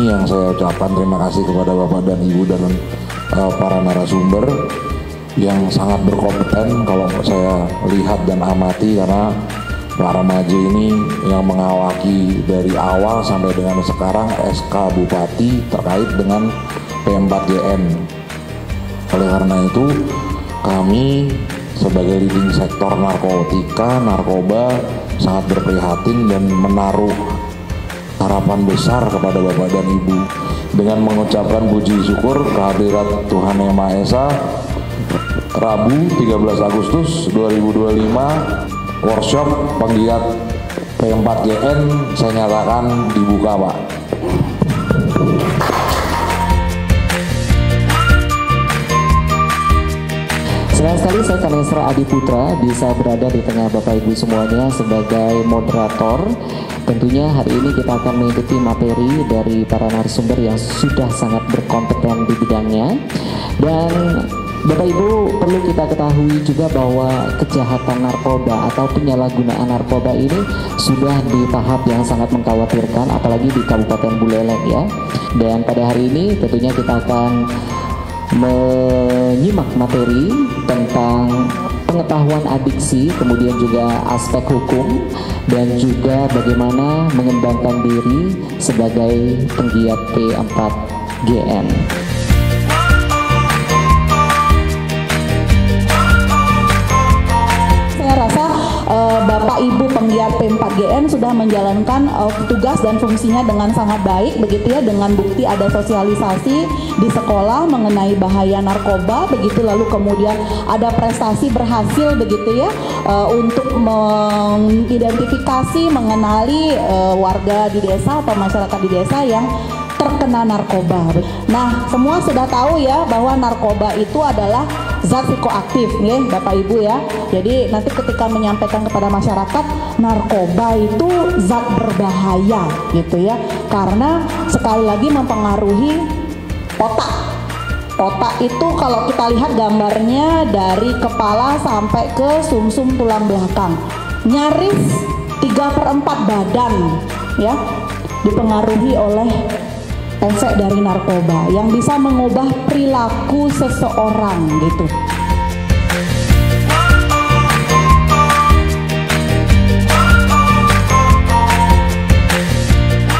ini yang saya ucapkan terima kasih kepada Bapak dan Ibu dan para narasumber yang sangat berkompeten kalau saya lihat dan amati, karena Pak Remaja ini yang mengawaki dari awal sampai dengan sekarang SK Bupati terkait dengan P4GN. Oleh karena itu kami sebagai leading sektor narkoba sangat berprihatin dan menaruh harapan besar kepada Bapak dan Ibu dengan mengucapkan puji syukur kehadirat Tuhan Yang Maha Esa. Rabu 13 Agustus 2025 workshop penggiat P4GN saya nyatakan dibuka, Pak. Senang sekali saya Kanesra Adi Putra bisa berada di tengah Bapak Ibu semuanya sebagai moderator. Tentunya hari ini kita akan mengikuti materi dari para narasumber yang sudah sangat berkompeten di bidangnya. Dan Bapak Ibu perlu kita ketahui juga bahwa kejahatan narkoba atau penyalahgunaan narkoba ini sudah di tahap yang sangat mengkhawatirkan, apalagi di Kabupaten Buleleng ya. Dan pada hari ini tentunya kita akan menyimak materi tentang pengetahuan adiksi, kemudian juga aspek hukum, dan juga bagaimana mengembangkan diri sebagai penggiat P4GN. Saya rasa Bapak Ibu penggiat P4GN sudah menjalankan tugas dan fungsinya dengan sangat baik begitu ya, dengan bukti ada sosialisasi di sekolah mengenai bahaya narkoba begitu, lalu kemudian ada prestasi berhasil begitu ya untuk mengidentifikasi, mengenali warga di desa atau masyarakat di desa yang terkena narkoba. Nah, semua sudah tahu ya bahwa narkoba itu adalah zat psikoaktif ya Bapak Ibu ya. Jadi nanti ketika menyampaikan kepada masyarakat, narkoba itu zat berbahaya gitu ya, karena sekali lagi mempengaruhi otak. Otak itu kalau kita lihat gambarnya dari kepala sampai ke sumsum tulang belakang, nyaris 3/4 badan ya dipengaruhi oleh efek dari narkoba yang bisa mengubah perilaku seseorang gitu.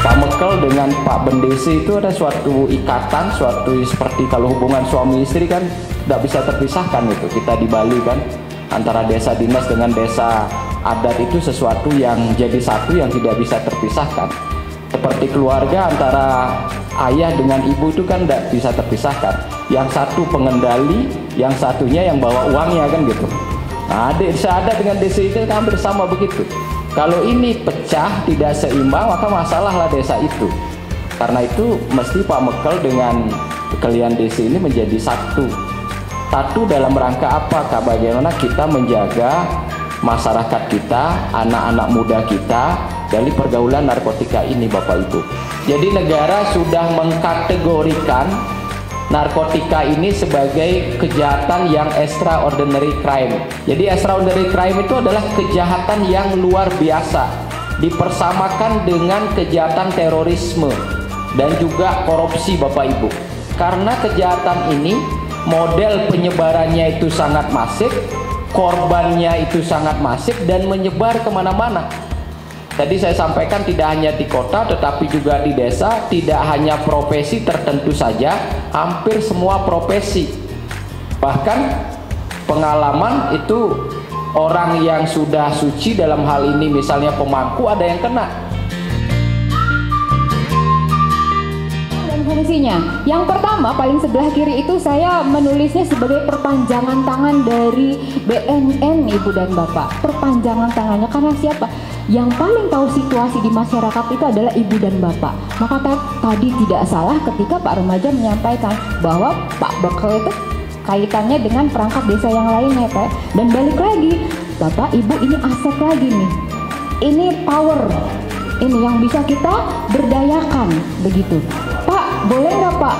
Pak Mekel dengan Pak Bendesi itu ada suatu ikatan, suatu seperti kalau hubungan suami istri kan tidak bisa terpisahkan itu. Kita di Bali kan antara desa dinas dengan desa adat itu sesuatu yang jadi satu yang tidak bisa terpisahkan. Seperti keluarga antara ayah dengan ibu itu kan tidak bisa terpisahkan. Yang satu pengendali, yang satunya yang bawa uangnya kan gitu. Nah, desa adat dengan desa itu kan hampir sama begitu. Kalau ini pecah, tidak seimbang, maka masalahlah desa itu. Karena itu mesti Pak Mekel dengan kalian desa ini menjadi satu. Satu dalam rangka apakah? Bagaimana kita menjaga masyarakat kita, anak-anak muda kita dari pergaulan narkotika ini Bapak Ibu. Jadi negara sudah mengkategorikan narkotika ini sebagai kejahatan yang extraordinary crime. Jadi extraordinary crime itu adalah kejahatan yang luar biasa, dipersamakan dengan kejahatan terorisme dan juga korupsi Bapak Ibu. Karena kejahatan ini model penyebarannya itu sangat masif, korbannya itu sangat masif dan menyebar kemana-mana. Tadi saya sampaikan tidak hanya di kota tetapi juga di desa, tidak hanya profesi tertentu saja, hampir semua profesi. Bahkan pengalaman itu orang yang sudah suci dalam hal ini misalnya pemangku ada yang kena. Dan fungsinya, yang pertama paling sebelah kiri itu saya menulisnya sebagai perpanjangan tangan dari BNN Ibu dan Bapak. Perpanjangan tangannya karena siapa? Yang paling tahu situasi di masyarakat itu adalah ibu dan bapak. Maka tadi tidak salah ketika Pak Remaja menyampaikan bahwa Pak Bekel itu kaitannya dengan perangkat desa yang lainnya Pak. Dan balik lagi, Bapak Ibu ini aset lagi nih. Ini power, ini yang bisa kita berdayakan begitu. Pak, boleh nggak Pak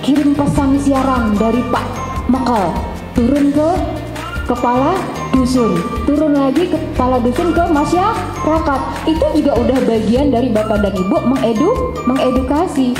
kirim pesan siaran dari Pak Mekel turun ke kepala dusun, turun lagi ke kepala dusun ke masyarakat. Itu juga udah bagian dari Bapak dan Ibu mengedukasi.